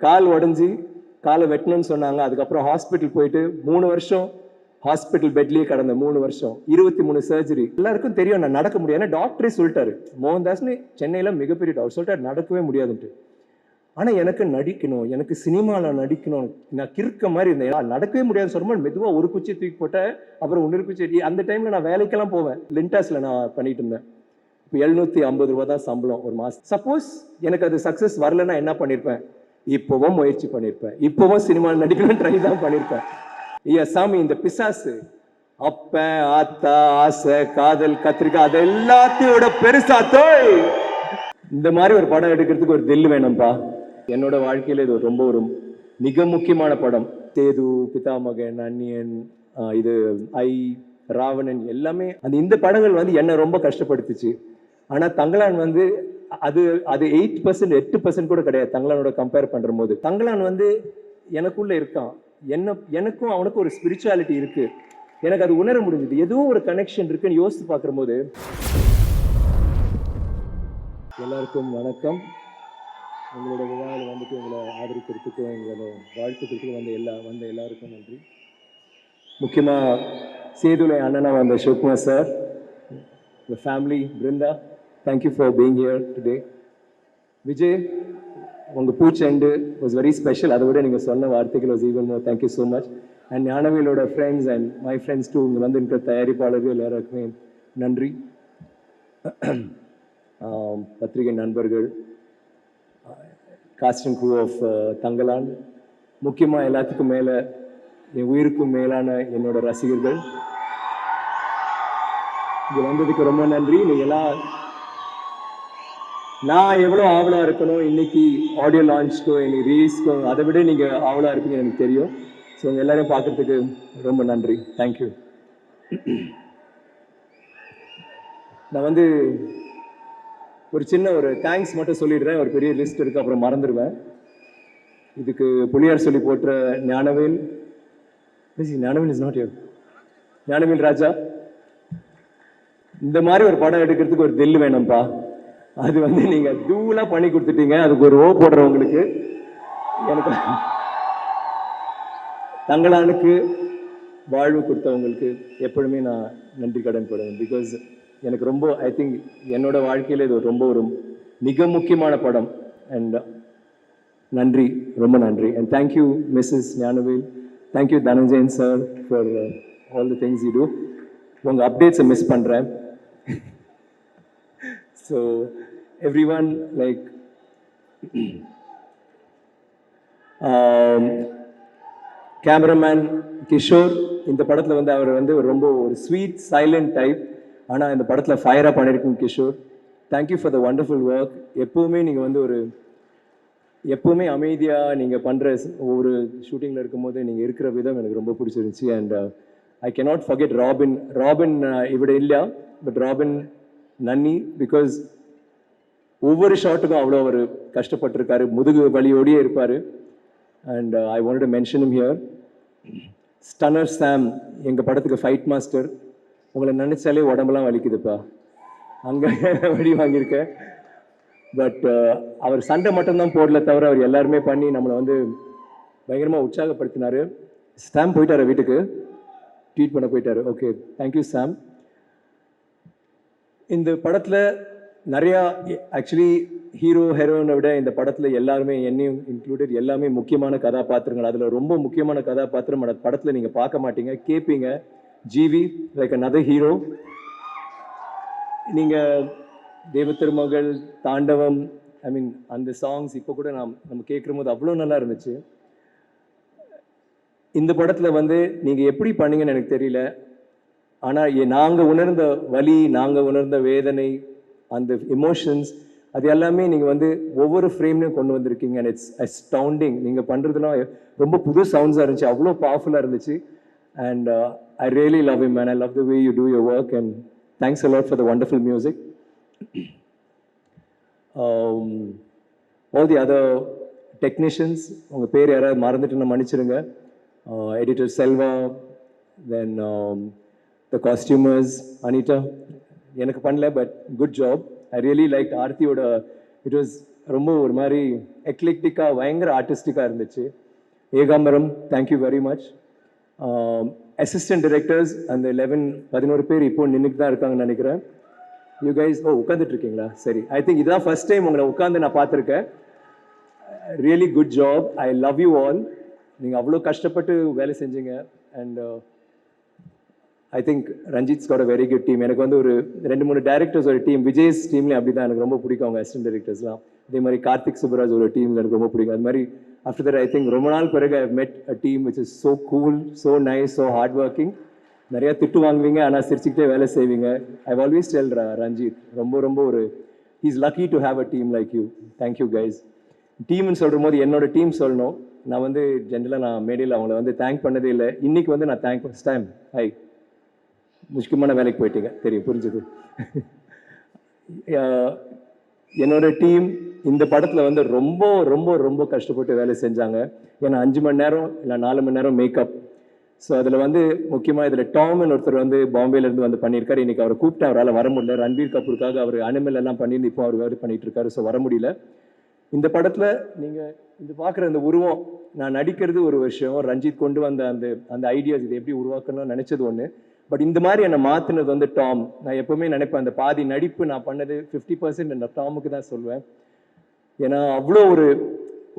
கால் உடஞ்சி காலை வெட்டணும்னு சொன்னாங்க. அதுக்கப்புறம் ஹாஸ்பிட்டல் போயிட்டு 3 வருஷம் ஹாஸ்பிட்டல் பெட்லயே கடந்த 3 வருஷம் 23 சர்ஜரி. எல்லாருக்கும் தெரியும் நான் நடக்க முடியாது. ஏன்னா டாக்டரே சொல்லிட்டாரு, மோகன்தாஸ்னு சென்னையில மிகப்பெரிய டாக்டர் சொல்லிட்டாரு நடக்கவே முடியாதுன்ட்டு. ஆனா எனக்கு நடிக்கணும், எனக்கு சினிமாவில் நடிக்கணும், நான் கிறுக்க மாதிரி இருந்தேன். நடக்கவே முடியாது சொல்லும்போது மெதுவா ஒரு குச்சி தூக்கி போட்டேன், அப்புறம் இன்னொரு குச்சி. அந்த டைம்ல நான் வேலைக்கெல்லாம் போவேன். லிண்டாஸ்ல நான் பண்ணிட்டு இருந்தேன். இப்போ 750 ரூபா தான் சம்பளம் ஒரு மாசம். சப்போஸ் எனக்கு அது சக்சஸ் வரலன்னா என்ன பண்ணிருப்பேன்? இப்பவும் முயற்சி பண்ணிருப்பேன், இப்பவும் சினிமாவில் நடிக்கணும்னு ட்ரை தான் பண்ணிருப்பேன். ஐயா சாமி, இந்த பிசாசு அப்ப ஆத்தா ஆசை காதல் கத்திரிக்காய் அது எல்லாத்தையோட பெருசா தோய் இந்த மாதிரி ஒரு படம் எடுக்கிறதுக்கு ஒரு தில் வேணும்பா. என்னோட வாழ்க்கையில இது ரொம்ப ஒரு மிக முக்கியமான படம். சேது, பிதாமகன், அந்நியன், இது ஐ, ராவணன் எல்லாமே இந்த படங்கள் வந்து என்ன ரொம்ப கஷ்டப்படுத்துச்சு. ஆனா தங்கலான் வந்து அது 8%, 8% கூட கிடையாது தங்கலானோட கம்பேர் பண்ற போது. தங்கலான் வந்து எனக்குள்ள இருக்கான், எனக்கும் அவனுக்கும் ஒரு ஸ்பிரிச்சுவாலிட்டி இருக்கு. எனக்கு அது உணர முடிஞ்சது, ஏதோ ஒரு கனெக்ஷன் இருக்குன்னு யோசித்து பார்க்குற போது. எல்லாருக்கும் வணக்கம். உங்களோட விழாவில் வந்துட்டு உங்களை ஆதரிக்கிறதுக்கும் எங்களோட வாழ்த்துக்கிறதுக்கும் வந்த எல்லாருக்கும் நன்றி. முக்கியமாக சேதுலை அண்ணனா வந்த Sivakumar sir, the family, Brinda, thank you for being here today. Vijay, உங்கள் பூச்செண்டு வாஸ் வெரி ஸ்பெஷல். அதை விட நீங்கள் சொன்ன வார்த்தைகள் was even more. Thank you so much. And ஞானவேலோட friends and my friends too, இங்கே வந்து இருக்கிற தயாரிப்பாளர்கள் எல்லாருக்குமே நன்றி. பத்திரிகை நண்பர்கள், cast and crew of Thangalaan, முக்கியமாக எல்லாத்துக்கும் மேலே என் உயிருக்கும் மேலான என்னோட ரசிகர்கள், இங்கே வந்ததுக்கு ரொம்ப நன்றி. நீங்கள் எல்லாம் நான் எவ்வளோ ஆவலாக இருக்கணும் இன்னைக்கு ஆடியோ லான்ச்க்கோ இன்னைக்கு ரீல்ஸ்க்கோ, அதை விட நீங்கள் ஆவலாக இருப்பீங்க எனக்கு தெரியும். ஸோ உங்கள் எல்லாரையும் பார்க்குறதுக்கு ரொம்ப நன்றி. தேங்க்யூ. நான் வந்து ஒரு சின்ன ஒரு தேங்க்ஸ் மட்டும் சொல்லிடுறேன். ஒரு பெரிய லிஸ்ட் இருக்குது, அப்புறம் மறந்துடுவேன். இதுக்கு புலியார் சொல்லி போட்ட Gnanavel is not your Gnanavel Raja, இந்த மாதிரி ஒரு படம் எடுக்கிறதுக்கு ஒரு தில் வேணும்ப்பா. அது வந்து நீங்கள் தூளாக பண்ணி கொடுத்துட்டீங்க. அதுக்கு ஒரு ஓ போடுறவங்களுக்கு, எனக்கு தங்கலானுக்கு வாழ்வு கொடுத்தவங்களுக்கு எப்பொழுதுமே நான் நன்றி கடன் படுவேன். பிகாஸ் எனக்கு ரொம்ப ஐ திங்க் என்னோட வாழ்க்கையில் இது ரொம்ப ஒரு மிக முக்கியமான படம். அண்ட் நன்றி, ரொம்ப நன்றி. And thank you Mrs Gnanavel, thank you Dhananjayan sir for all the things you do. உங்கள் அப்டேட்ஸை மிஸ் பண்ணுறேன். So everyone, like cameraman Kishore, இந்த படத்தில் வந்து அவர் வந்து ரொம்ப ஒரு ஸ்வீட் சைலண்ட் டைப், ஆனால் இந்த படத்தில் ஃபயராக பண்ணியிருக்கீங்க Kishore. Thank you for the wonderful work. எப்போவுமே நீங்கள் வந்து எப்போவுமே அமைதியாக நீங்கள் பண்ணுற ஒவ்வொரு ஷூட்டிங்கில் இருக்கும்போது நீங்கள் இருக்கிற விதம் எனக்கு ரொம்ப பிடிச்சிருந்துச்சி. And I cannot forget Robin இவிட இல்லையா, பட் ராபின் நன்னி, பிகாஸ் ஒவ்வொரு ஷாட்டுக்கும் அவ்வளோ அவர் கஷ்டப்பட்டிருக்காரு, முதுகு வலியோடையே இருப்பார். And I want to mention him here. Stunner Sam, எங்கள் படத்துக்கு ஃபைட் மாஸ்டர், உங்களை நினைச்சாலே உடம்பெல்லாம் வலிக்குதுப்பா, அங்கே வழி வாங்கியிருக்கேன். பட் அவர் சண்டை மட்டும்தான் போடல தவிர அவர் எல்லாருமே பண்ணி நம்மளை வந்து பயங்கரமாக உற்சாகப்படுத்தினார். சாம் போயிட்டார் வீட்டுக்கு, ட்வீட் பண்ண போயிட்டார். ஓகே, தேங்க்யூ சாம். இந்த படத்தில் நிறையா ஆக்சுவலி ஹீரோ ஹீரோயினை விட இந்த படத்தில் எல்லாருமே, என்னையும் இன்க்ளூடட், எல்லாமே முக்கியமான கதாபாத்திரங்கள். அதில் ரொம்ப முக்கியமான கதாபாத்திரம் அந்த படத்தில் நீங்கள் பார்க்க மாட்டீங்க, கேட்பீங்க. GV, like another hero. நீங்கள் தேவத்திருமகள், தாண்டவம், ஐ மீன் அந்த சாங்ஸ் இப்போ கூட நம்ம கேட்குற போது அவ்வளோ நல்லா இருந்துச்சு. இந்த படத்தில் வந்து நீங்கள் எப்படி பண்ணீங்கன்னு எனக்கு தெரியல, ஆனால் நாங்கள் உணர்ந்த வலி, நாங்கள் உணர்ந்த வேதனை, அந்த எமோஷன்ஸ், அது எல்லாமே நீங்கள் வந்து ஒவ்வொரு ஃப்ரேம்லையும் கொண்டு வந்திருக்கீங்க. And it's astounding. நீங்கள் பண்ணுறதுலாம் ரொம்ப புது சவுண்ட்ஸாக இருந்துச்சு, அவ்வளோ பவர்ஃபுல்லாக இருந்துச்சு. And I really love him and I love the way you do your work. And thanks a lot for the wonderful music. All the other technicians, உங்கள் பேர் யாராவது மறந்துட்டுன்னு மன்னிச்சிடுங்க. Editor Selva, then the costumers Anitha, எனக்கு பண்ணல but good job. I really like ஆர்த்தியோட, it was ரொம்ப ஒரு மாதிரி எக்லிக்டிக்காக பயங்கர ஆர்டிஸ்டிக்காக இருந்துச்சு. Ekambaram, thank you very much. Assistant directors அந்த 11 பேர் இப்போ நின்றுட்டு தான் இருக்காங்கன்னு நினைக்கிறேன். யூ கைஸ் உட்காந்துட்டு இருக்கீங்களா? சரி, ஐ திங்க் இதுதான் ஃபர்ஸ்ட் டைம் உங்களை உட்காந்து நான் பார்த்துருக்கேன். Really good job, I love you all. நீங்கள் அவ்வளோ கஷ்டப்பட்டு வேலை செஞ்சீங்க. And I think Ranjith's got a very good team. எனக்கு வந்து ஒரு 2-3 டேரக்டர்ஸ் ஒரு டீம், விஜய்ஸ் டீம்லேயும் அப்படி தான் எனக்கு ரொம்ப பிடிக்கும் அவங்க அசிஸ்டன்ட் டைரக்டர்ஸ்லாம். அதே மாதிரி கார்த்திக் சுப்ராஜ் ஒரு டீம் எனக்கு ரொம்ப பிடிக்கும். அது மாதிரி ஆஃப்டர் தட் ஐ திங்க் ரொம்ப நாள் பிறகு ஐ மெட் அ team which is so cool, so nice, so hard working. நிறையா திட்டு வாங்குவீங்க ஆனால் சிரிச்சுக்கிட்டே வேலை செய்வீங்க. ஐ ஆல்வேஸ் டெல் ரஞ்சித் ரொம்ப ரொம்ப ஒரு he's lucky to have a team like you. Thank you guys. டீம்னு சொல்கிற போது என்னோட டீம் சொல்லணும். நான் வந்து ஜென்ரலாக நான் மேடையில் அவங்கள வந்து தேங்க் பண்ணதே இல்லை. இன்னைக்கு வந்து நான் தேங்க் ஃபர்ஸ்ட் டைம். ஹை, முக்கியமான வேலைக்கு போயிட்டீங்க, தெரியும், புரிஞ்சுது. என்னோட டீம் இந்த படத்தில் வந்து ரொம்ப ரொம்ப ரொம்ப கஷ்டப்பட்டு வேலை செஞ்சாங்க. ஏன்னா 5 மணி நேரம் இல்லை 4 மணி நேரம் மேக்கப். ஸோ அதில் வந்து முக்கியமாக இதில் டாம்னு ஒருத்தர் வந்து பாம்பேலேருந்து வந்து பண்ணியிருக்காரு. இன்னைக்கு அவர் கூப்பிட்டு அவரால் வர முடியல. ரன்பீர் கபூருக்காக அவர் அனிமல் எல்லாம் பண்ணியிருந்து இப்போ அவர் வேறு பண்ணிட்டு இருக்காரு. ஸோ வர முடியல. இந்த படத்தில் நீங்கள் இந்த பார்க்குற அந்த உருவம், நான் நடிக்கிறது ஒரு விஷயம், ரஞ்சித் கொண்டு வந்த அந்த அந்த ஐடியாஸ் இதை எப்படி உருவாக்கணும்னு நினச்சது ஒன்று. பட் இந்த மாதிரி என்னை மாற்றினது வந்து டாம். நான் எப்பவுமே நினைப்பேன் அந்த பாதி நடிப்பு நான் பண்ணது 50% நான் டாமுக்கு தான் சொல்வேன். ஏன்னா அவ்வளோ ஒரு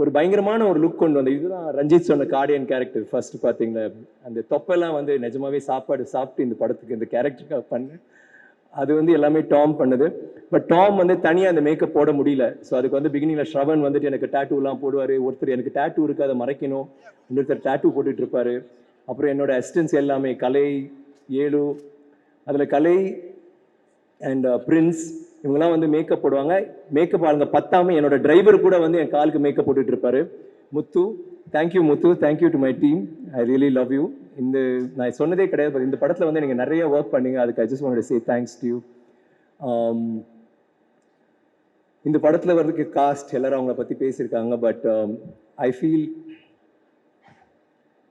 ஒரு பயங்கரமான ஒரு லுக் கொண்டு வந்தேன். இதுதான் ரஞ்சித் சொன்ன கார்டியன் கேரக்டர். ஃபர்ஸ்ட் பார்த்தீங்கன்னா அந்த தொப்பெல்லாம் வந்து நிஜமாவே சாப்பாடு சாப்பிட்டு இந்த படத்துக்கு இந்த கேரக்டருக்காக பண்ணேன். அது வந்து எல்லாமே டாம் பண்ணது. பட் டாம் வந்து தனியாக அந்த மேக்கப் போட முடியல. ஸோ அதுக்கு வந்து பிகினிங்கில் ஸ்ரவன் வந்துட்டு எனக்கு டேட்டூலாம் போடுவார். ஒருத்தர் எனக்கு டேட்டூ இருக்குது அதை மறைக்கணும், இன்னொருத்தர் டேட்டூ போட்டுட்டு இருப்பாரு. அப்புறம் என்னோட அசிஸ்டன்ஸ் எல்லாமே கலை, ஏழு, அதில் கலை அண்ட் பிரின்ஸ் இவங்கெல்லாம் வந்து மேக்கப் போடுவாங்க. மேக்கப் ஆளுங்க பத்தாமல் என்னோட டிரைவர் கூட வந்து என் காலுக்கு மேக்கப் போட்டுட்டு இருப்பாரு. Muthu, thank you Muthu, thank you to my team, I really love you. இந்த நான் சொன்னதே கிடையாது, இந்த படத்தில் வந்து நீங்கள் நிறைய ஒர்க் பண்ணீங்க, அதுக்கு I just want to say thanks to you. இந்த படத்தில் வர்றதுக்கு காஸ்ட் எல்லாரும் அவங்கள பற்றி பேசியிருக்காங்க. பட் ஐ ஃபீல்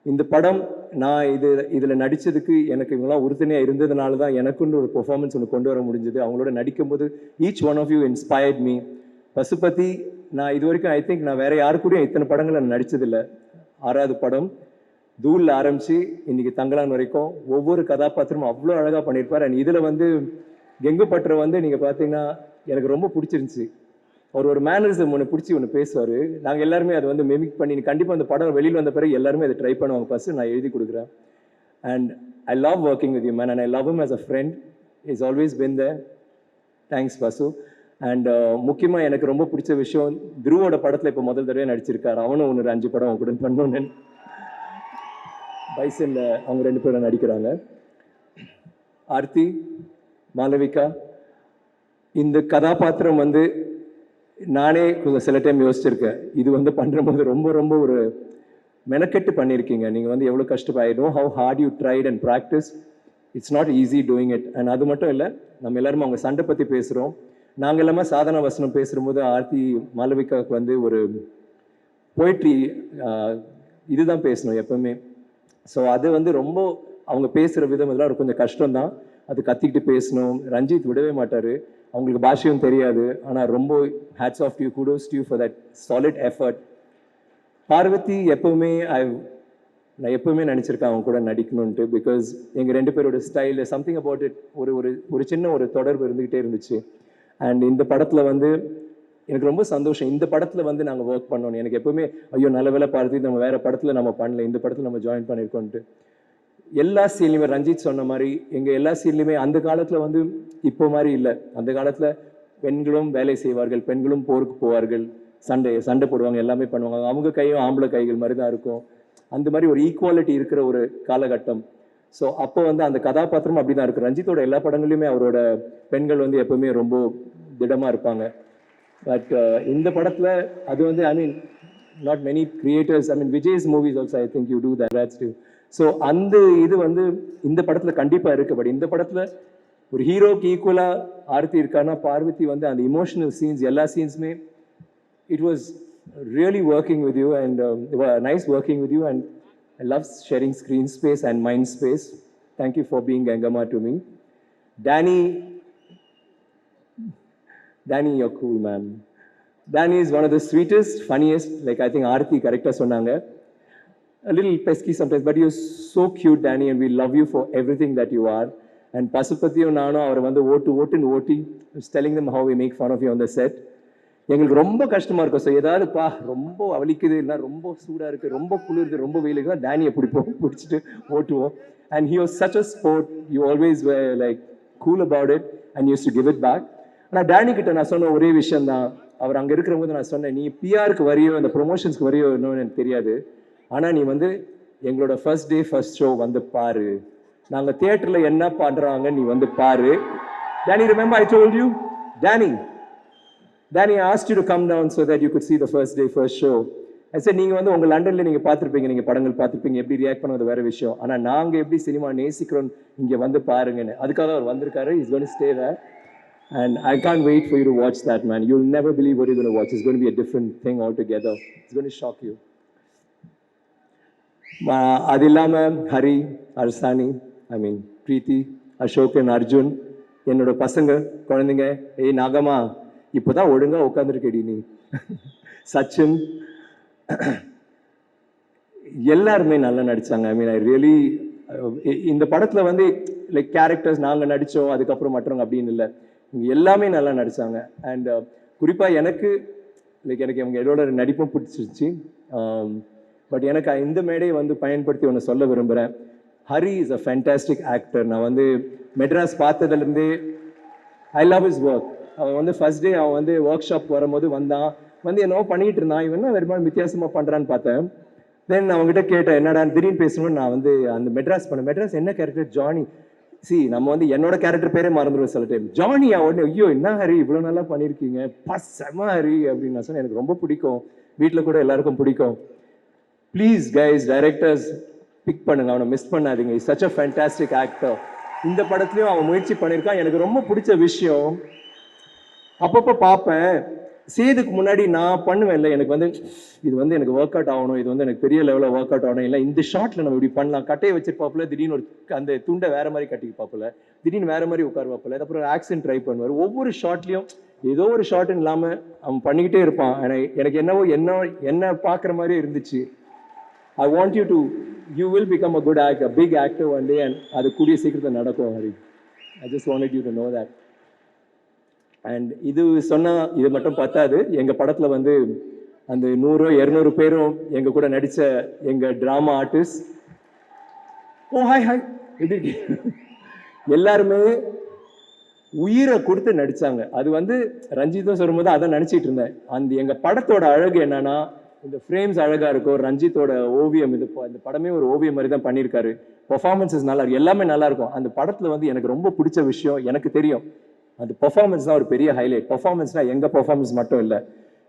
இந்த படம் நான் இதில் நடித்ததுக்கு எனக்கு இவங்களாம் உறுதுணையாக இருந்ததுனால தான் எனக்குன்னு ஒரு பெர்ஃபார்மன்ஸ் ஒன்று கொண்டு வர முடிஞ்சது. அவங்களோட நடிக்கும்போது each one of you inspired me. Pasupathi நான் இது வரைக்கும் ஐ திங்க் நான் வேற யாரு கூடயும் இத்தனை படங்கள் நான் நடித்ததில்லை. 6வது படம் தூளில் ஆரம்பித்து இன்னைக்கு தங்கலான் வரைக்கும் ஒவ்வொரு கதாபாத்திரமும் அவ்வளோ அழகாக பண்ணியிருப்பார். அண்ட் இதில் வந்து கெங்கு பட்டரை வந்து நீங்கள் பார்த்தீங்கன்னா எனக்கு ரொம்ப பிடிச்சிருந்துச்சி. அவர் ஒரு மேனரிசம் ஒன்று பிடிச்சி ஒன்று பேசுவார். நாங்கள் எல்லாருமே அதை வந்து மெமிக் பண்ணி கண்டிப்பாக அந்த படம் வெளியில் வந்த பிறகு எல்லாருமே அதை ட்ரை பண்ணுவாங்க. ஃபஸ்ட்டு நான் எழுதி கொடுக்குறேன். And I love working with you man, and I love him as a friend. Is always been there. Thanks Pasu. அண்ட் முக்கியமாக எனக்கு ரொம்ப பிடிச்ச விஷயம், துருவோட படத்தில் இப்போ முதல் தடவை நடிச்சிருக்காரு. அவனும் ஒன்று 5 படம் அவங்க கூட பண்ணணுன்னு பைசனில் அவங்க 2 பேரும் நடிக்கிறாங்க. ஆர்த்தி, மாளவிகா, இந்த கதாபாத்திரம் வந்து நானே கொஞ்சம் சில டைம் யோசிச்சிருக்கேன். இது வந்து பண்ணும்போது ரொம்ப ரொம்ப ஒரு மெனக்கெட்டு பண்ணியிருக்கீங்க. நீங்கள் வந்து எவ்வளோ கஷ்டப்பட்டு, I know how hard you tried and practice. It's not easy doing it. And அது மட்டும் இல்லை, நம்ம எல்லாருமே அவங்க சண்டை பற்றி பேசுகிறோம். நாங்கள் எல்லாமே சாதனா வசனம் பேசும்போது ஆர்த்தி மாளவிகாவுக்கு வந்து ஒரு போய்ட்ரி இதுதான் பேசணும் எப்பவுமே. ஸோ அது வந்து ரொம்ப அவங்க பேசுகிற விதம் இதெல்லாம் கொஞ்சம் கஷ்டம்தான். அது கத்திக்கிட்டு பேசணும். ரஞ்சித் விடவே மாட்டார். அவங்களுக்கு பாஷையும் தெரியாது. ஆனால் ரொம்ப hats off you, kudos to you for that solid effort. Parvathy எப்பவுமே நான் எப்பவுமே நினச்சிருக்கேன் அவங்க கூட நடிக்கணும்ன்ட்டு. பிகாஸ் எங்கள் 2 பேரோட ஸ்டைல் சம்திங் அபவுட் இட் ஒரு சின்ன ஒரு தொடர்பு இருந்துக்கிட்டே இருந்துச்சு. அண்ட் இந்த படத்தில் வந்து எனக்கு ரொம்ப சந்தோஷம். இந்த படத்தில் வந்து நாங்கள் ஒர்க் பண்ணோன்னு எனக்கு எப்பவுமே ஐயோ நல்ல வேலை பார்வதி நம்ம வேறு படத்தில் நம்ம பண்ணல, இந்த படத்தில் நம்ம ஜாயின் பண்ணியிருக்கோன்ட்டு. எல்லா சீன்லையுமே ரஞ்சித் சொன்ன மாதிரி எங்கள் எல்லா சீன்லையுமே அந்த காலத்தில் வந்து இப்போ மாதிரி இல்லை. அந்த காலத்தில் பெண்களும் வேலை செய்வார்கள், பெண்களும் போருக்கு போவார்கள், சண்டை போடுவாங்க, எல்லாமே பண்ணுவாங்க. அவங்க கையும் ஆம்பளை கைகள் மாதிரி தான் இருக்கும். அந்த மாதிரி ஒரு ஈக்குவாலிட்டி இருக்கிற ஒரு காலகட்டம். ஸோ அப்போ வந்து அந்த கதாபாத்திரம் அப்படி தான் இருக்குது. ரஞ்சித்தோட எல்லா படங்கள்லையுமே அவரோட பெண்கள் வந்து எப்பவுமே ரொம்ப திடமாக இருப்பாங்க. பட் இந்த படத்தில் அது வந்து I mean not many creators, I mean Vijay's movies also I think you too that's to. So அந்த இது வந்து இந்த படத்தில் கண்டிப்பாக இருக்குது. பட் இந்த படத்தில் ஒரு ஹீரோக்கு ஈக்குவலாக ஆர்த்தி இருக்கான்னா பார்வதி வந்து அந்த இமோஷனல் சீன்ஸ் எல்லா சீன்ஸுமே it was really working with you and nice working with you and I love sharing screen space and mind space. Thank you for being Gangamma to me. Danny, you're cool, man. Danny is one of the sweetest, funniest, like I think Aarthi correctly சொன்னாங்க. A little pesky sometimes, but you're so cute, Danny, and we love you for everything that you are. And பசுபதியும் நானும் அவர் வந்து ஓட்டுன்னு ஓட்டி telling them how we make fun of you on the set. எங்களுக்கு ரொம்ப கஷ்டமா இருக்கும். So ஏதாவது ரொம்ப வலிக்குது, இல்லை ரொம்ப சூடாக இருக்குது, ரொம்ப குளிருது, ரொம்ப வெயிலுக்கு தான் டேனியை பிடிச்சிட்டு ஓட்டுவோம். And he was such a sport. You always like cool about it and used to give it back. ஆனால் டேனி கிட்ட நான் சொன்ன ஒரே விஷயம் தான், அவர் அங்கே இருக்கிற போது நான் சொன்னேன், நீ பிஆருக்கு வரியோ இந்த ப்ரொமோஷன்ஸ்க்கு வரியோ இன்னும் எனக்கு தெரியாது, ஆனால் நீ வந்து எங்களோட ஃபர்ஸ்ட் டே ஃபர்ஸ்ட் ஷோ வந்து பாரு, நாங்கள் தியேட்டரில் என்ன பண்ணுறாங்க நீ வந்து பாரு. Danny, remember I told you? Danny, I asked you to come down so that you could see the first day, first show. I said, நீங்கள் வந்து உங்கள் லண்டனில் நீங்கள் பார்த்துருப்பீங்க, நீங்கள் படங்கள் பார்த்துருப்பீங்க, எப்படி ரியாக்ட் பண்ணது வேறு விஷயம், ஆனால் நாங்கள் எப்படி சினிமா நேசிக்கிறோம் இங்கே வந்து பாருங்கன்னு. அதுக்காக அவர் வந்திருக்காரு. He's going to stay there. And I can't wait for you to watch that, man. You'll never believe what you're going to watch. It's going to be a different thing altogether. It's going to shock you. அது இல்லாமல் ஹரி, அர்சானி, பிரீத்தி, அசோகன், அர்ஜுன், என்னோட பசங்க குழந்தைங்க, ஏய் நாகமா இப்போதான் ஒழுங்கா உட்காந்துருக்கேடி நீ, சச்சின், எல்லாருமே நல்லா நடிச்சாங்க. ஐ ரியலி இந்த படத்துல வந்து லைக் கேரக்டர்ஸ் நாங்கள் நடித்தோம், அதுக்கப்புறம் மற்றவங்க அப்படின்னு இல்லை, எல்லாமே நல்லா நடிச்சாங்க. அண்ட் குறிப்பா எனக்கு அவங்க என்னோட நடிப்பும் பிடிச்சிருச்சு. பட் எனக்கு இந்த மேடையை வந்து பயன்படுத்தி ஒன்று சொல்ல விரும்புகிறேன். Hari is a fantastic actor. நான் வந்து மெட்ராஸ் பார்த்ததுலேருந்தே ஐ லவ் ஹிஸ் ஒர்க். அவன் வந்து ஃபர்ஸ்ட் டே அவன் வந்து ஒர்க் ஷாப் வரும்போது வந்து என்னவோ பண்ணிட்டு இருந்தான், இவன் என்ன வேறு வித்தியாசமாக பண்ணுறான்னு பார்த்தேன். தென் அவங்ககிட்ட கேட்டேன், என்னடா திடீர்னு பேசணும்னு. நான் வந்து அந்த மெட்ராஸ் என்ன கேரக்டர், ஜானி. நம்ம வந்து என்னோட கேரக்டர் பேரே மறந்துடுவேன் சில டைம். ஜானியா உடனே ஐயோ என்ன ஹரி இவ்வளோ நல்லா பண்ணியிருக்கீங்க, செம ஹரி அப்படின்னு நான் சொன்னேன். எனக்கு ரொம்ப பிடிக்கும், வீட்டில் கூட எல்லாருக்கும் பிடிக்கும். ப்ளீஸ் கைஸ், டைரக்டர்ஸ் பிக் பண்ணுங்க, அவனை மிஸ் பண்ணாதீங்க. Is such a fantastic actor. இந்த படத்துலையும் அவன் முயற்சி பண்ணியிருக்கான். எனக்கு ரொம்ப பிடிச்ச விஷயம், அப்பப்போ பார்ப்பேன், சேதுக்கு முன்னாடி நான் பண்ணுவேன் இல்லை, எனக்கு வந்து இது வந்து எனக்கு ஒர்க் அவுட் ஆகணும், இது வந்து எனக்கு பெரிய லெவலில் ஒர்க் அவுட் ஆகணும், இல்லை இந்த ஷார்ட்டில் நம்ம இப்படி பண்ணலாம், கட்டையை வச்சிருப்பாப்புல, திடீர்னு ஒரு அந்த துண்டை வேற மாதிரி கட்டிப்பாப்புல, திடீர்னு வேற மாதிரி உட்காருவாப்புல, அப்புறம் ஆக்சன் ட்ரை பண்ணுவார். ஒவ்வொரு ஷார்ட்லையும் ஏதோ ஒரு ஷார்ட்னு இல்லாமல் அவன் பண்ணிக்கிட்டே இருப்பான். எனக்கு என்னவோ என்ன பார்க்குற மாதிரி இருந்துச்சு. I want you will become a good actor, a big actor one day, and அது கூடிய சீக்கிரத்தில் நடக்கும் Hari. I just wanted you to know that. And இது சொன்னால் இது மட்டும் பத்தாது. எங்கள் படத்தில் வந்து அந்த 100-200 பேரும் எங்கள் கூட நடித்த எங்கள் ட்ராமா ஆர்டிஸ்ட், ஹாய் எப்படி எல்லாருமே உயிரை கொடுத்து நடித்தாங்க. அது வந்து ரஞ்சித்தும் சொல்லும்போது அதான் நினச்சிட்டு இருந்தேன். அந்த எங்கள் படத்தோட அழகு என்னன்னா, இந்த ஃப்ரேம்ஸ் அழகாக இருக்கும், ரஞ்சித்தோட ஓவியம், இந்த படமே ஒரு ஓவியம் மாதிரி தான் பண்ணியிருக்காரு. பர்ஃபார்மன்ஸஸ் நல்லா இருக்கும், எல்லாமே நல்லா இருக்கும். அந்த படத்தில் வந்து எனக்கு ரொம்ப பிடிச்ச விஷயம், எனக்கு தெரியும் அந்த பெர்ஃபார்மன்ஸ் தான் ஒரு பெரிய ஹைலைட். பெர்ஃபார்மன்ஸ்னா எங்கள் பெர்ஃபார்மன்ஸ் மட்டும் இல்லை,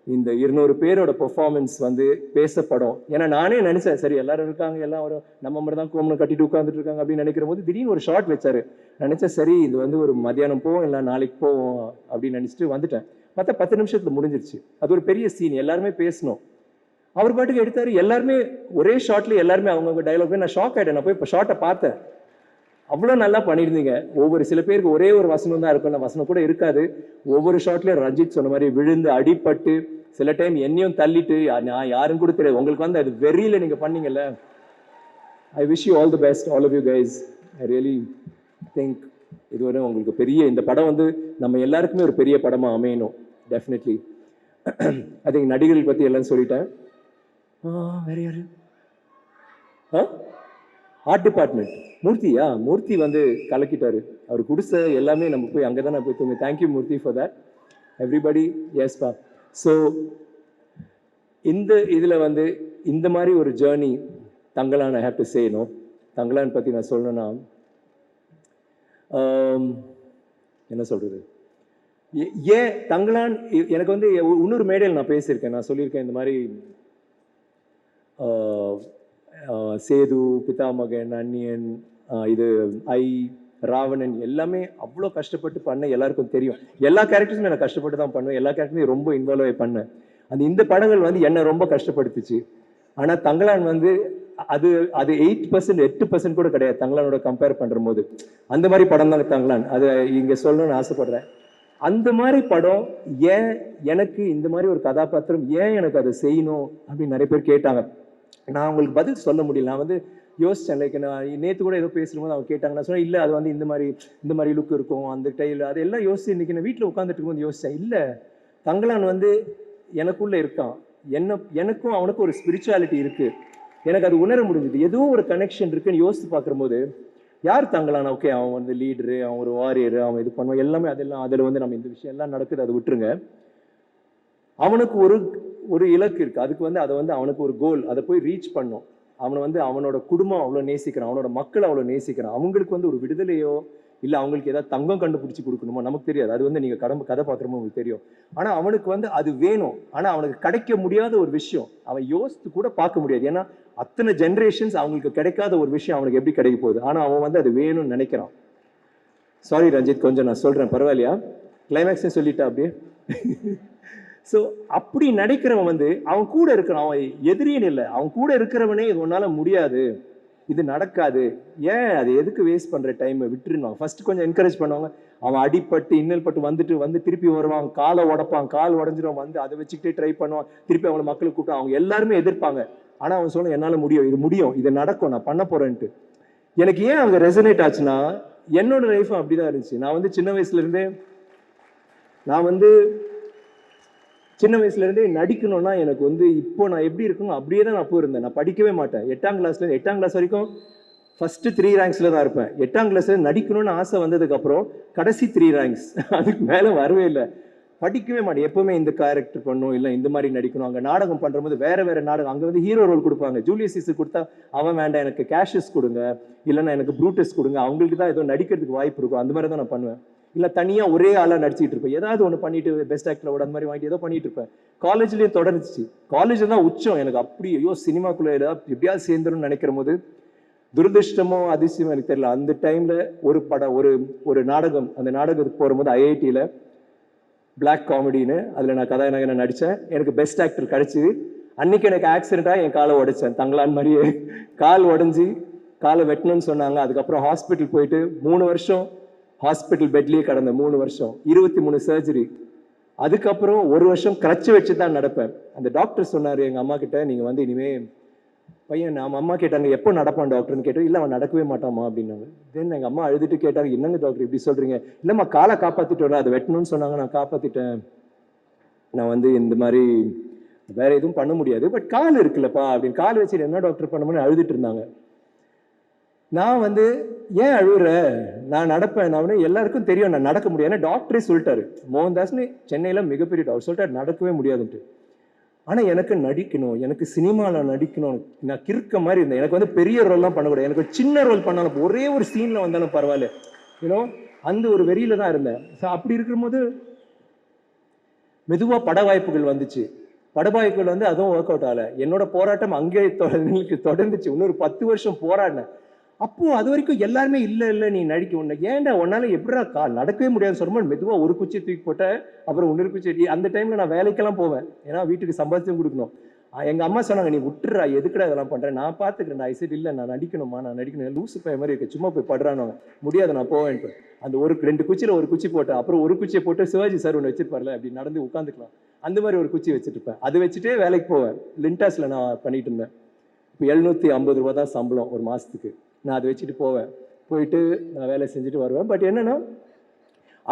இந்த 200 பேரோட பெர்ஃபார்மன்ஸ் வந்து பேசப்படும். ஏன்னா நானே நினைச்சேன், சரி எல்லாரும் இருக்காங்க, எல்லாம் ஒரு நம்ம மட்டும் தான் கோமனை கட்டிட்டு உட்காந்துட்டு இருக்காங்க அப்படின்னு நினைக்கிற போது திடீர்னு ஒரு ஷார்ட் வச்சாரு. நினைச்சேன் சரி இது வந்து ஒரு மத்தியானம் போவோம் இல்லை நாளைக்கு போவோம் அப்படின்னு நினச்சிட்டு வந்துட்டேன். மற்ற 10 நிமிஷத்துல முடிஞ்சிருச்சு. அது ஒரு பெரிய சீன், எல்லாருமே பேசணும். அவர் பாட்டுக்கு எடுத்தாரு, எல்லாருமே ஒரே ஷார்ட்ல எல்லாருமே அவங்க டைலாக். நான் ஷாக் ஆகிட்டேன். நான் போய் இப்போ ஷார்ட்டை பார்த்தேன், அவ்வளோ நல்லா பண்ணியிருந்தீங்க. சில பேருக்கு ஒரே ஒரு வசனம் தான் இருக்கும், வசனம் கூட இருக்காது. ஒவ்வொரு ஷாட்லயும் ரஞ்சித் சொன்ன மாதிரி விழுந்து அடிபட்டு, சில டைம் என்னையும் தள்ளிட்டு, நான் யாரும் கூட தெரியாது. உங்களுக்கு வந்து அது வெறியில நீங்க பண்ணீங்கல்ல. I wish you all the best, all of you guys. I really think இதுவரை உங்களுக்கு பெரிய இந்த படம் வந்து நம்ம எல்லாருக்குமே ஒரு பெரிய படமா அமையணும். டெஃபினெட்லி. ஐ திங்க் நடிகர்கள் பத்தி எல்லாம் சொல்லிட்டேன். வேற யாரு? ஆர்ட் டிபார்ட்மெண்ட் மூர்த்தி வந்து கலக்கிட்டாரு. அவர் குடிச எல்லாமே நம்ம போய் அங்கே தான் போய் தூங்க. Thank you Murthy for that. Everybody எஸ்பா. ஸோ இந்த இதில் வந்து இந்த மாதிரி ஒரு journey Thangalaan I have to say no. Thangalaan பற்றி நான் சொல்லணும்னா என்ன சொல்கிறது, ஏன் தங்கலான் எனக்கு வந்து இன்னொரு மேடையில் நான் பேசியிருக்கேன். நான் சொல்லியிருக்கேன் இந்த மாதிரி சேது, பிதாமகன், அந்நியன், இது ராவணன் எல்லாமே அவ்வளோ கஷ்டப்பட்டு பண்ண எல்லாருக்கும் தெரியும். எல்லா கேரக்டர்ஸுமே நான் கஷ்டப்பட்டு தான் பண்ணுவேன், எல்லா கேரக்டருமே ரொம்ப இன்வால்வ் ஆகி பண்ணேன். இந்த படங்கள் வந்து என்னை ரொம்ப கஷ்டப்படுத்துச்சு. ஆனால் தங்கலான் வந்து அது 8% கூட கிடையாது தங்கலானோட கம்பேர் பண்ணுற போது. அந்த மாதிரி படம் தான் தங்கலான். அதை இங்கே சொல்லணும்னு ஆசைப்படுறேன். அந்த மாதிரி படம் ஏன் எனக்கு இந்த மாதிரி ஒரு கதாபாத்திரம் ஏன் எனக்கு அதை செய்யணும் அப்படின்னு நிறைய பேர் கேட்டாங்க. நான் அவங்களுக்கு பதில் சொல்ல முடியல. நான் வந்து யோசிச்சேன். லைக் நான் நேற்று கூட ஏதோ பேசும்போது அவங்க கேட்டாங்க. நான் சொன்னேன் இல்லை அது வந்து இந்த மாதிரி லுக் இருக்கும் அந்த டைல் அதெல்லாம் யோசிச்சு இன்னைக்கு நான் வீட்டில் உட்காந்துட்டு இருக்கும்போது யோசித்தேன். இல்லை தங்கலான் வந்து எனக்குள்ள இருக்கான். எனக்கும் அவனுக்கும் ஒரு ஸ்பிரிச்சுவாலிட்டி இருக்கு. எனக்கு அது உணர முடிஞ்சுது. ஏதோ ஒரு கனெக்ஷன் இருக்குன்னு யோசித்து பார்க்கும்போது யார் தங்கலான்? ஓகே அவன் வந்து லீடரு, அவன் ஒரு வாரியரு, அவன் இது பண்ணுவான் எல்லாமே. அதெல்லாம் அதில் வந்து நம்ம இந்த விஷயம் எல்லாம் நடக்குது, அதை விட்டுருங்க. அவனுக்கு ஒரு இலக்கு இருக்கு. அதுக்கு வந்து அதை வந்து அவனுக்கு ஒரு கோல், அதை போய் ரீச் பண்ணும். அவனை வந்து அவனோட குடும்பம் அவ்வளோ நேசிக்கிறான், அவனோட மக்கள் அவ்வளோ நேசிக்கிறான். அவங்களுக்கு வந்து ஒரு விடுதலையோ இல்லை அவங்களுக்கு ஏதாவது தங்கம் கண்டுபிடிச்சி கொடுக்கணுமோ நமக்கு தெரியாது. அது வந்து நீங்கள் கதை பார்க்குறமோ உங்களுக்கு தெரியும். ஆனால் அவனுக்கு வந்து அது வேணும். ஆனால் அவனுக்கு கிடைக்க முடியாத ஒரு விஷயம் அவன் யோசித்து கூட பார்க்க முடியாது. ஏன்னா அத்தனை ஜென்ரேஷன்ஸ் அவங்களுக்கு கிடைக்காத ஒரு விஷயம் அவனுக்கு எப்படி கிடைக்க போகுது. ஆனால் அவன் வந்து அது வேணும்னு நினைக்கிறான். சாரி ரஞ்சித், கொஞ்சம் நான் சொல்கிறேன், பரவாயில்லையா? கிளைமேக்ஸ் சொல்லிட்டா அப்படியே. ஸோ அப்படி நினைக்கிறவன் வந்து அவன் கூட இருக்கிறான். அவன் எதிரின்னு இல்லை, அவன் கூட இருக்கிறவனே இது ஒன்னால முடியாது, இது நடக்காது, ஏன் அது எதுக்கு வேஸ்ட் பண்ற டைம் விட்டுருவாங்க. ஃபர்ஸ்ட் கொஞ்சம் என்கரேஜ் பண்ணுவாங்க. அவன் அடிப்பட்டு இன்னல் பட்டு வந்து திருப்பி வருவான், காலை உடப்பான், கால் உடஞ்சிரும், வந்து அதை வச்சுக்கிட்டே ட்ரை பண்ணுவான். திருப்பி அவனை மக்களுக்கு கூப்பிட்டு அவங்க எல்லாருமே எதிர்ப்பாங்க. ஆனா அவன் சொல்ல என்னால முடியும், இது முடியும், இது நடக்கும், நான் பண்ண போறேன்ட்டு. எனக்கு ஏன் அங்க ரெசனேட் ஆச்சுன்னா என்னோட லைஃபும் அப்படிதான் இருந்துச்சு. நான் வந்து சின்ன வயசுல இருந்தே நடிக்கணும்னா எனக்கு வந்து இப்போ நான் எப்படி இருக்கணும் அப்படியே தான் நான் போயிருந்தேன். நான் படிக்கவே மாட்டேன். 8ஆம் கிளாஸ் வரைக்கும் ஃபர்ஸ்ட் 3 ரேங்க்ஸ்ல தான் இருப்பேன். 8ஆம் கிளாஸ்ல நடிக்கணும்னு ஆசை வந்ததுக்கு அப்புறம் கடைசி 3 ரேங்க்ஸ், அதுக்கு மேல வரவே இல்லை. படிக்கவே மாட்டேன். எப்பவுமே இந்த கேரக்டர் பண்ணும், இல்லை இந்த மாதிரி நடிக்கணும். அங்கே நாடகம் பண்றபோது வேற நாடகம், அங்கே வந்து ஹீரோ ரோல் கொடுப்பாங்க. ஜூலியஸ் சீசர் கொடுத்தா அவன் வேண்டாம், எனக்கு கேஷஸ் கொடுங்க, இல்லைன்னா எனக்கு ப்ரூட்டஸ் கொடுங்க, அவங்களுக்கு தான் ஏதோ நடிக்கிறதுக்கு வாய்ப்பு இருக்கும். அந்த மாதிரி தான் நான் பண்ணுவேன். இல்லை தனியாக ஒரே ஆளாக நடிச்சிட்டு இருப்பேன். ஏதாவது ஒன்று பண்ணிட்டு பெஸ்ட் ஆக்டரோட அந்த மாதிரி வாங்கிட்டு ஏதோ பண்ணிட்டு இருப்பேன். காலேஜ்லேயும் தொடர்ந்துச்சு. காலேஜில் தான் உச்சம் எனக்கு. அப்படி ஐயோ சினிமாக்குள்ள எப்படியாவது சேர்ந்துருன்னு நினைக்கிற போது துரதிருஷ்டமோ அதிசயமோ எனக்கு தெரியல, அந்த டைம்ல ஒரு படம் ஒரு நாடகம், அந்த நாடகத்துக்கு போகும்போது ஐஐடியில் பிளாக் காமெடின்னு அதில் நான் கதாநாயகனை நடித்தேன். எனக்கு பெஸ்ட் ஆக்டர் கிடைச்சிது. அன்னைக்கு எனக்கு ஆக்சிடென்ட்டாக என் காலை உடைச்சேன். தங்கலான் மாதிரியே கால் உடஞ்சி காலை வெட்டணும்னு சொன்னாங்க. அதுக்கப்புறம் ஹாஸ்பிட்டல் போயிட்டு 3 வருஷம் ஹாஸ்பிட்டல் பெட்லேயே கடந்த 3 வருஷம் 23 சர்ஜரி. அதுக்கப்புறம் 1 வருஷம் கிரச்சு வச்சு தான் நடப்பேன். அந்த டாக்டர் சொன்னார் எங்கள் அம்மா கிட்ட, நீங்கள் வந்து இனிமே பையன், நம்ம அம்மா கேட்டாங்க எப்போ நடப்பான் டாக்டர்னு கேட்டோம். இல்லை அவன் நடக்கவே மாட்டாமா அப்படின்னாங்க. தென் எங்கள் அம்மா அழுதுட்டு கேட்டாங்க, என்னங்க டாக்டர் இப்படி சொல்கிறீங்க? இல்லைம்மா காலை காப்பாற்றிட்டு வரல, அதை வெட்டணும்னு சொன்னாங்க, நான் காப்பாற்றிட்டேன். நான் வந்து இந்த மாதிரி வேற எதுவும் பண்ண முடியாது, பட் கால் இருக்குல்லப்பா அப்படின்னு. கால் வச்சுட்டு என்ன டாக்டர் பண்ணணும்னு அழுதுட்டு இருந்தாங்க. நான் வந்து ஏன் அழுகுற, நான் நடப்பேன், நான் எல்லாருக்கும் தெரியும் நான் நடக்க முடியாது. ஏன்னா டாக்டரே சொல்லிட்டாரு, மோகன்தாஸ்னு சென்னையில் மிகப்பெரிய டாக்டர் சொல்லிட்டாரு நடக்கவே முடியாதுன்ட்டு. ஆனால் எனக்கு நடிக்கணும், எனக்கு சினிமாவில் நடிக்கணும், நான் கிறுக்க மாதிரி இருந்தேன். எனக்கு வந்து பெரிய ரோல்லாம் பண்ணக்கூடாது, எனக்கு சின்ன ரோல் பண்ணாலும் ஒரே ஒரு சீனில் வந்தாலும் பரவாயில்ல, யூனோ அந்த ஒரு வெறியில தான் இருந்தேன். ஸோ அப்படி இருக்கும்போது மெதுவாக பட வாய்ப்புகள் வந்துச்சு. பட வாய்ப்புகள் வந்து அதுவும் ஒர்க் அவுட் ஆகலை. என்னோட போராட்டம் அங்கே தொடர்ந்துச்சு. இன்னொரு 10 வருஷம் போராடினேன். அப்போ அது வரைக்கும் எல்லாருமே இல்லை நீ நடிக்க, உன்னை ஏன்டா உன்னால எப்படா நடக்கவே முடியாது சொல்லும்போது மெதுவாக ஒரு குச்சி தூக்கி போட்டேன். அப்புறம் இன்னொரு குச்சி. அந்த டைம்ல நான் வேலைக்கெல்லாம் போவேன், ஏன்னா வீட்டுக்கு சம்பாதிச்சும் கொடுக்கணும். எங்க அம்மா சொன்னாங்க, நீ விட்டுறா, எதுக்குடா இதெல்லாம் பண்றேன், நான் பாத்துக்கிறேன். நான் சரி இல்லை நான் நடிக்கணுமா, நான் நடிக்கணும், லூசு பையன் மாதிரி இருக்கு, சும்மா போய் படுறானு. முடியாது நான் போவேன்ட்டு அந்த 2 குச்சியில ஒரு குச்சி போட்டேன். அப்புறம் ஒரு குச்சியை போட்டு சிவாஜி சார் ஒன்று வச்சிருப்பார்ல, அப்படி நடந்து உட்காந்துக்கலாம், அந்த மாதிரி ஒரு குச்சி வச்சுட்டு இருப்பேன். அதை வச்சுட்டே வேலைக்கு போவேன். லிண்டாஸ்ல நான் பண்ணிட்டு இருந்தேன். இப்போ 750 ரூபா தான் சம்பளம் ஒரு மாசத்துக்கு. நான் அதை வச்சுட்டு போவேன், போயிட்டு நான் வேலை செஞ்சுட்டு வருவேன். பட் என்னன்னா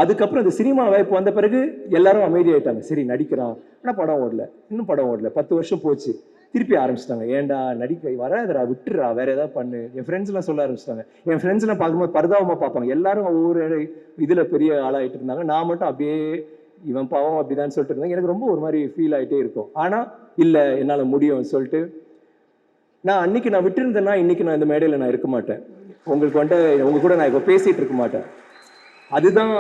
அதுக்கப்புறம் இந்த சினிமா வாய்ப்பு வந்த பிறகு எல்லாரும் அமைதியாயிட்டாங்க. சரி நடிக்கிறான், ஆனால் படம் ஓடல, இன்னும் படம் ஓடல. 10 வருஷம் போச்சு, திருப்பி ஆரம்பிச்சிட்டாங்க. ஏன்டா நடிக்க வராதுடா, விட்டுறா, வேற ஏதாவது பண்ணு. என் ஃப்ரெண்ட்ஸ்லாம் சொல்ல ஆரம்பிச்சிட்டாங்க. என் ஃப்ரெண்ட்ஸ்லாம் பார்க்கும்போது பரிதாபமாக பார்ப்பாங்க. எல்லாரும் ஒவ்வொரு இதில் பெரிய ஆளாயிட்டு இருந்தாங்க. நான் மட்டும் அப்படியே இவன் பாவம் அப்படிதான் சொல்லிட்டு இருந்தேன். எனக்கு ரொம்ப ஒரு மாதிரி ஃபீல் ஆகிட்டே இருக்கும். ஆனால் இல்லை என்னால் முடியும்னு சொல்லிட்டு நான் அன்னைக்கு நான் விட்டுருந்தேன்னா இன்னைக்கு நான் இந்த மேடையில் நான் இருக்க மாட்டேன். உங்களுக்கு வந்துட்டு உங்க கூட நான் இப்போ பேசிட்டு இருக்க மாட்டேன். அதுதான்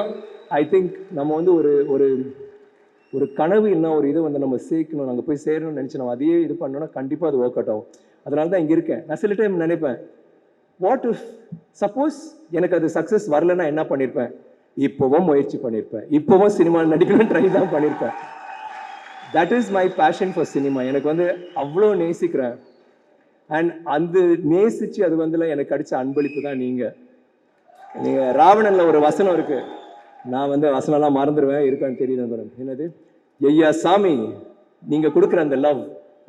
ஐ திங்க் நம்ம வந்து ஒரு கனவு என்ன ஒரு இது வந்து நம்ம சேர்க்கணும், நாங்கள் போய் சேரணும்னு நினச்சி நம்ம அதையே இது பண்ணோம்னா கண்டிப்பாக அது ஒர்க் அவுட் ஆகும். அதனால தான் இங்கே இருக்கேன். நான் சில டைம் நினைப்பேன், வாட் இஃப் சப்போஸ் எனக்கு அது சக்ஸஸ் வரலன்னா என்ன பண்ணியிருப்பேன்? இப்போவும் முயற்சி பண்ணியிருப்பேன், இப்போவும் சினிமா நடிக்கணும்னு ட்ரை தான் பண்ணியிருப்பேன். That is my passion for cinema. எனக்கு வந்து அவ்வளோ நேசிக்கிறேன். அண்ட் அந்த நேசிச்சு அது வந்து எனக்கு கிடைச்ச அன்பளிப்பு தான் நீங்க. ராவணன்ல ஒரு வசனம் இருக்கு, நான் வந்து வசனம்லாம் மறந்துடுவேன், இருக்கான்னு தெரியல பாருங்க. என்னது, ஐயா சாமி நீங்கள் கொடுக்குற அந்த லவ்,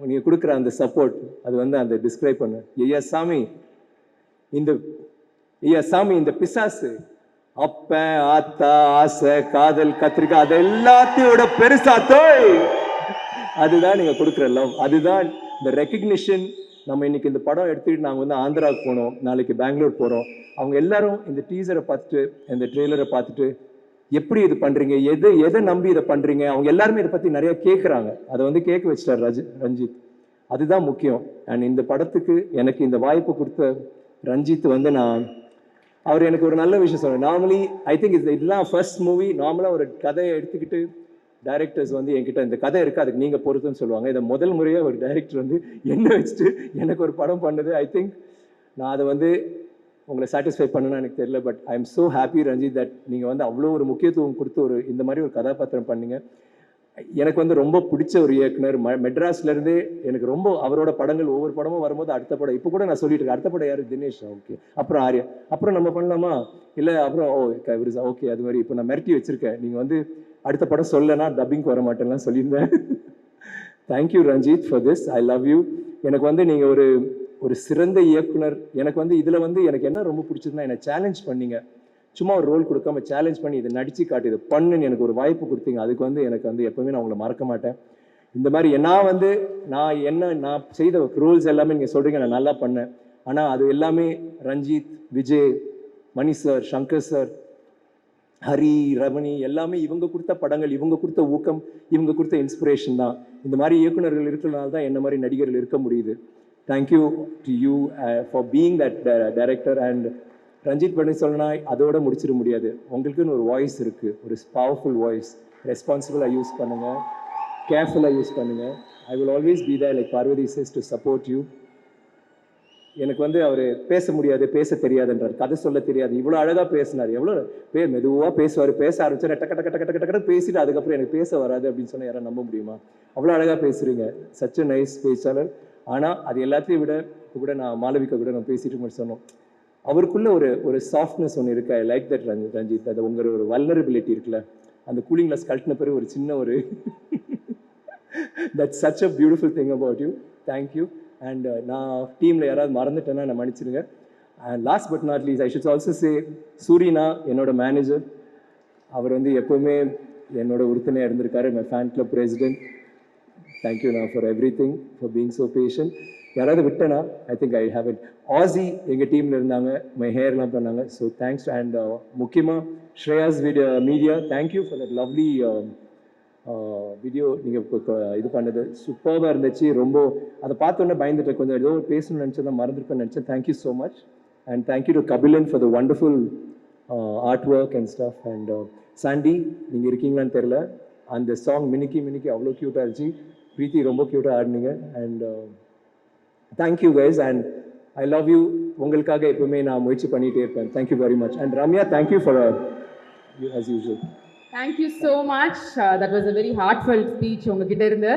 நீங்கள் கொடுக்குற அந்த சப்போர்ட், அது வந்து அந்த டிஸ்கிரைப் பண்ண. ஐயா சாமி இந்த ஐயா சாமி இந்த பிசாசு அப்ப ஆத்தா ஆசை காதல் கத்திரிக்காய் அது எல்லாத்தையோட பெருசா தோய், அதுதான் நீங்க கொடுக்குற லவ், அதுதான் இந்த ரெக்கக்னிஷன். நம்ம இன்னைக்கு இந்த படம் எடுத்துக்கிட்டு நாங்கள் வந்து ஆந்திராவுக்கு போனோம், நாளைக்கு பெங்களூர் போகிறோம். அவங்க எல்லாரும் இந்த டீசரை பார்த்துட்டு இந்த ட்ரெய்லரை பார்த்துட்டு எப்படி இது பண்றீங்க, எதை நம்பி இதை பண்றீங்க, அவங்க எல்லாருமே இதை பத்தி நிறைய கேட்குறாங்க. அதை வந்து கேட்க வச்சிட்டார் ரஞ்சித். அதுதான் முக்கியம். அண்ட் இந்த படத்துக்கு எனக்கு இந்த வாய்ப்பு கொடுத்த ரஞ்சித் வந்து அவர் எனக்கு ஒரு நல்ல விஷயம் சொல்றேன். நார்மலி ஐ திங்க் இதெல்லாம் ஃபர்ஸ்ட் மூவி. நார்மலாக ஒரு கதையை எடுத்துக்கிட்டு டைரக்டர்ஸ் வந்து என்கிட்ட இந்த கதை இருக்கு அதுக்கு நீங்க பொறுத்துன்னு சொல்லுவாங்க. இதை முதல் முறையாக ஒரு டைரக்டர் வந்து என்ன வச்சுட்டு எனக்கு ஒரு படம் பண்ணது. ஐ திங்க் நான் அதை வந்து உங்களை சாட்டிஸ்ஃபை பண்ணணும்னு எனக்கு தெரியல. But I am so happy Ranjith that நீங்கள் வந்து அவ்வளோ ஒரு முக்கியத்துவம் கொடுத்து ஒரு இந்த மாதிரி ஒரு கதாபாத்திரம் பண்ணீங்க. எனக்கு வந்து ரொம்ப பிடிச்ச ஒரு இயக்குனர். மெட்ராஸ்லேருந்தே எனக்கு ரொம்ப அவரோட படங்கள் ஒவ்வொரு படமும் வரும்போது அடுத்த படம் இப்போ கூட நான் சொல்லிட்டு இருக்கேன், அடுத்த படம் யார், தினேஷ், ஓகே, அப்புறம் ஆர்யா, அப்புறம் நம்ம பண்ணலாமா, இல்லை அப்புறம் ஓகே, அது மாதிரி இப்போ நான் மிரட்டி வச்சிருக்கேன். நீங்கள் வந்து அடுத்த படம் சொல்லனா டப்பிங்க்கு வர மாட்டேன்லாம் சொல்லியிருந்தேன். Thank you Ranjith for this, I love you. எனக்கு வந்து நீங்கள் ஒரு சிறந்த இயக்குனர். எனக்கு வந்து இதில் வந்து எனக்கு என்ன ரொம்ப பிடிச்சதுன்னா என்னை சேலஞ்ச் பண்ணீங்க. சும்மா ஒரு ரோல் கொடுக்காம சேலஞ்ச் பண்ணி இதை நடிச்சு காட்டு, இதை பண்ணுன்னு எனக்கு ஒரு வாய்ப்பு கொடுத்தீங்க. அதுக்கு வந்து எனக்கு வந்து எப்பவுமே நான் உங்களை மறக்க மாட்டேன். இந்த மாதிரி நான் செய்த ரோல்ஸ் எல்லாமே நீங்கள் சொல்கிறீங்க நான் நல்லா பண்ணேன். ஆனால் அது எல்லாமே ரஞ்சித், விஜய், மணி சார், சங்கர் சார், ஹரி, ரமணி எல்லாமே இவங்க கொடுத்த படங்கள், இவங்க கொடுத்த ஊக்கம், இவங்க கொடுத்த இன்ஸ்பிரேஷன் தான். இந்த மாதிரி இயக்குநர்கள் இருக்கிறனால தான் என்ன மாதிரி நடிகர்கள் இருக்க முடியுது. Thank you to you for being that director. And Ranjith பண்ணி சொல்லனா அதோட முடிச்சிட முடியாது. உங்களுக்குன்னு ஒரு வாய்ஸ் இருக்குது, ஒரு பவர்ஃபுல் வாய்ஸ். ரெஸ்பான்சிபிளாக யூஸ் பண்ணுங்கள், கேர்ஃபுல்லாக யூஸ் பண்ணுங்கள். I will always be there like Parvathy says to support you. எனக்கு வந்து அவர் பேச முடியாது, பேச தெரியாதுன்றார், கதை சொல்ல தெரியாது. இவ்வளோ அழகாக பேசினார், எவ்வளோ மெதுவாக பேசுவார். பேச ஆரம்பிச்சு டக்கு டக்கு டக்கு டக்கு டக்கு பேசிட்டு அதுக்கப்புறம் எனக்கு பேச வராது அப்படின்னு சொன்னால் யாரும் நம்ப முடியுமா? அவ்வளோ அழகாக பேசுகிறீங்க, சச் அ நைஸ் பேச்சாளர். ஆனால் அது எல்லாத்தையும் விட இப்போ கூட நான் மாளவிகா கூட நான் பேசிட்டு மட்டும் சொன்னோம், அவருக்குள்ள ஒரு சாஃப்ட்னஸ் ஒன்று இருக்கு. I like that Ranjith. அது உங்கள் ஒரு வல்னரபிலிட்டி இருக்குல்ல, அந்த கூலிங் கிளாஸ் கழட்டின பிறகு ஒரு சின்ன ஒரு that's such a beautiful thing about you. Thank you. And நான் டீமில் யாராவது மறந்துட்டேன்னா நான் மன்னிச்சிடுங்க. And last but not least I should also say Surina, என்னோட மேனேஜர். அவர் வந்து எப்போவுமே என்னோட உறுதுணையாக இருந்திருக்காரு. My fan club president. Thank you நான் for everything, for being so patient. யாராவது விட்டேனா I think I have it. Asi எங்கள் டீமில் இருந்தாங்க, மை ஹேர்லாம் பண்ணாங்க. So thanks. அண்ட் முக்கியமாக Shreyas media, thank you for that lovely video. நீங்கள் இப்போ இது பண்ணது சூப்பராக இருந்துச்சு. ரொம்ப அதை பார்த்தோன்னே பயந்துட்டேன், கொஞ்சம் ஏதோ பேசணும்னு நினச்சதான் மறந்துருப்பேன்னு நினச்சேன். Thank you so much. And thank you to Kabilan for the wonderful art work and stuff. And Sandy, நீங்கள் இருக்கீங்களான்னு தெரில, அந்த சாங் மினிக்கி மினிக்கி அவ்வளோ க்யூட்டாக இருந்துச்சு. பிரீத்தி ரொம்ப க்யூட்டாக ஆடினீங்க. And thank you guys. And I love you. உங்களுக்காக எப்பவுமே நான் முயற்சி பண்ணிகிட்டே இருப்பேன். Thank you very much. And Ramya, thank you for as usual. Thank you so much. That was a very heartfelt speech உங்ககிட்ட இருந்து.